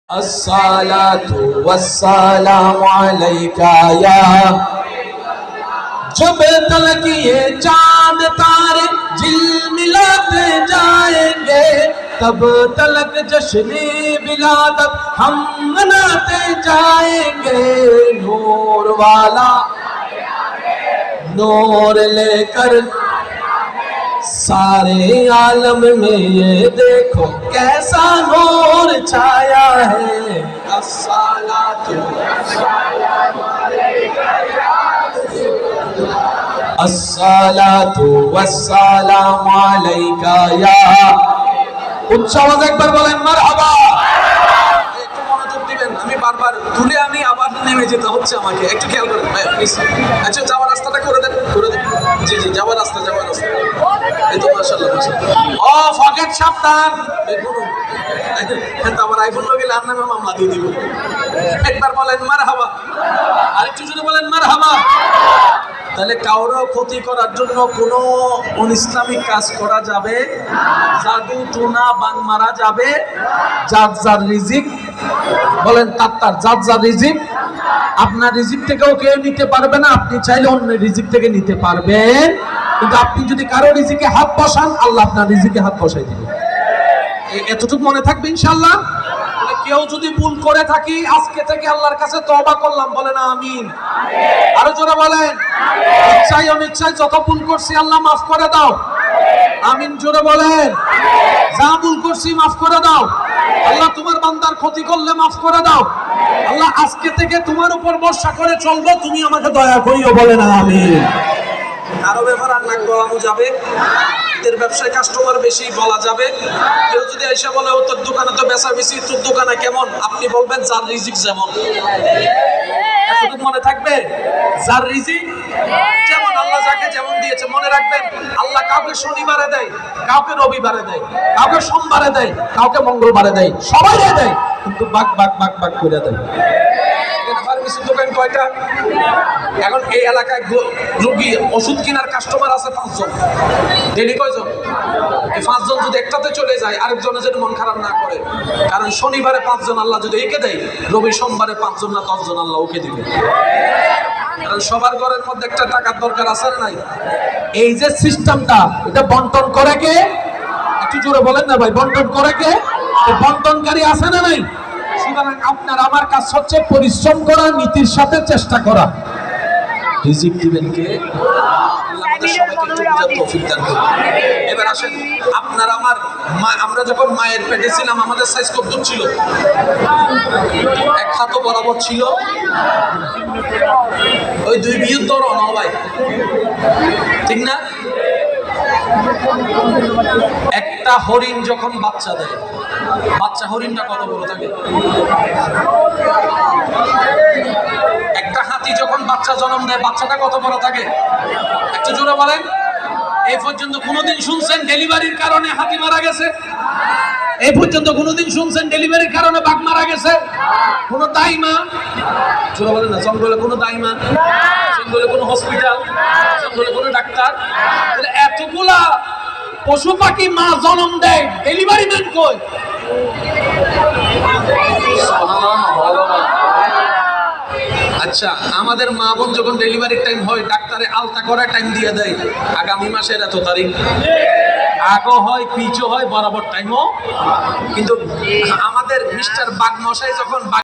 अस्सलातु वस्सलामु अलैका या जब तक ये चांद तारे झिलमिलाते जाएंगे तब तक जश्न विलादत हम मनाते जाएंगे। नूर वाला नूर लेकर सारे आलम में ये देखो कैसा नूर छाया है। अस्सलातु वस्सलामु अलैका या उच्च आवाज একবার বলেন মারহাবা। একটু মনোযোগ দিবেন, আমি বারবার তুলে আনি আবার নেমে যেতে হচ্ছে আমাকে, একটু খেয়াল করেন ভাই প্লিজ। আচ্ছা যাওয়ার রাস্তাটা করে দেন, করে দেন। জি জি যাওয়ার রাস্তা, যাওয়ার রাস্তা। এই তো মাশাআল্লাহ মাশাআল্লাহ। ও ফকেট সাবধান, দেখুন এটা আমার আইফোন লগে লার নামে মামলা দিয়ে দিব। একবার বলেন মারহাবা, আরেকটু জোরে বলেন মারহাবা। তাহলে কারো ক্ষতি করার জন্য কোনো অনিসলামিক কাজ করা যাবে, জাদু টুনা বান মারা যাবে। যার যার রিজিক বলেন তার যার যার রিজিক, আপনার রিজিক থেকেও কেউ নিতে পারবে না, আপনি চাইলে অন্য রিজিক থেকে নিতে পারবেন। কিন্তু আপনি যদি কারো রিজিকে হাত বসান, আল্লাহ আপনার রিজিকে হাত বসাই দিবে। এতটুকু মনে থাকবে ইনশাআল্লাহ। কেউ যদি ভুল করে থাকি আজকে থেকে আল্লাহর কাছে তওবা করলাম, বলেন আমিন। আরো জোরে বলেন ইচ্ছাই অনিচ্ছায় যত ভুল করছি আল্লাহ মাফ করে দাও, আমিন। জোরে বলেন যা ভুল করছি মাফ করে দাও আল্লাহ। তোমার বান্দার ক্ষতি করলে মাফ করে দাও আল্লাহ। আজকে থেকে তোমার উপর ভরসা করে চলবো, তুমি আমাকে দয়া করিও, বলেন আমিন। আরো ব্যাপার আর নাক গলানো যাবে, এদের ব্যবসায় কাস্টমার বেশি বলা যাবে। কেউ যদি এসে বলে ও তোর দোকানে তো বেচা বেশি, তোর দোকানে কেমন, আপনি বলবেন যার রিজিক যেমন। এতটুকু মনে থাকবে, যার রিজিক যেমন, আল্লাহ যাকে যেমন দিয়েছে মনে রাখবেন। আল্লাহ কাউকে শনিবারে দেয়, কাউকে রবিবারে দেয়, কাউকে সোমবারে দেয়, কাউকে মঙ্গলবারে দেয়, সবাই দেয় কিন্তু ভাগ ভাগ ভাগ ভাগ করে দেয়। ফার্মেসির দোকান কয়টা? এখন এই এলাকায় রোগী ওষুধ কেনার কাস্টমার আছে 5 জন, ডেলি কয়জন? এই 5 জন যদি একটাতে চলে যায়, আরেকজনের যেন মন খারাপ না করে। কারণ শনিবারে 5 জন আল্লাহ যদি একে দেয়, রবি সোমবারে 5 জন না 10 জন আল্লাহ ওকে দিবে। কারণ সবার ঘরের মধ্যে একটা টাকার দরকার আছে না নাই? এই যে সিস্টেমটা, এটা বন্টন করে কে? একটু জোরে বলেন না ভাই, বন্টন করে কে? বন্টনকারী আছে না নাই? সুতরাং আপনার আমার কাজ হচ্ছে পরিশ্রম করা, নীতির সাথে চেষ্টা করা। রিজিক দিবেন কে? এবার আসেন, আপনার আমার আমরা যখন মায়ের পেটে ছিলাম আমাদের সাইজ কত ছিল? এক হাত বরাবর ছিল। ওই 2 বিয়ের দর না ভাই, ঠিক না? একটা হরিণ যখন বাচ্চা দেয়, বাচ্চা হরিণটা কত বড় থাকে? একটা হাতি যখন বাচ্চা জন্ম দেয়, বাচ্চাটা কত বড় থাকে? একটু জোরে বলেন। এই পর্যন্ত কোনোদিন শুনছেন ডেলিভারির কারণে হাতি মারা গেছে? এই পর্যন্ত কোনোদিন শুনছেন ডেলিভারির কারণে বাঘ মারা গেছে? কোনো দাইমা? জোরে বলেন না। জঙ্গলে কোনো দাইমা, জঙ্গলে কোনো হসপিটাল, জঙ্গলে কোনো ডাক্তার, এতগুলা পশু পাখি মা জন্ম দেয়, ডেলিভারি ম্যান কই? আচ্ছা, আমাদের মা বোন যখন ডেলিভারির টাইম হয়, ডাক্তারে আলতা করে টাইম দিয়ে দেয়, আগামী মাসের এত তারিখ। আগো হয়, পিছু হয়, বরাবর টাইমও। কিন্তু আমাদের মিস্টার বাঘ মশাই যখন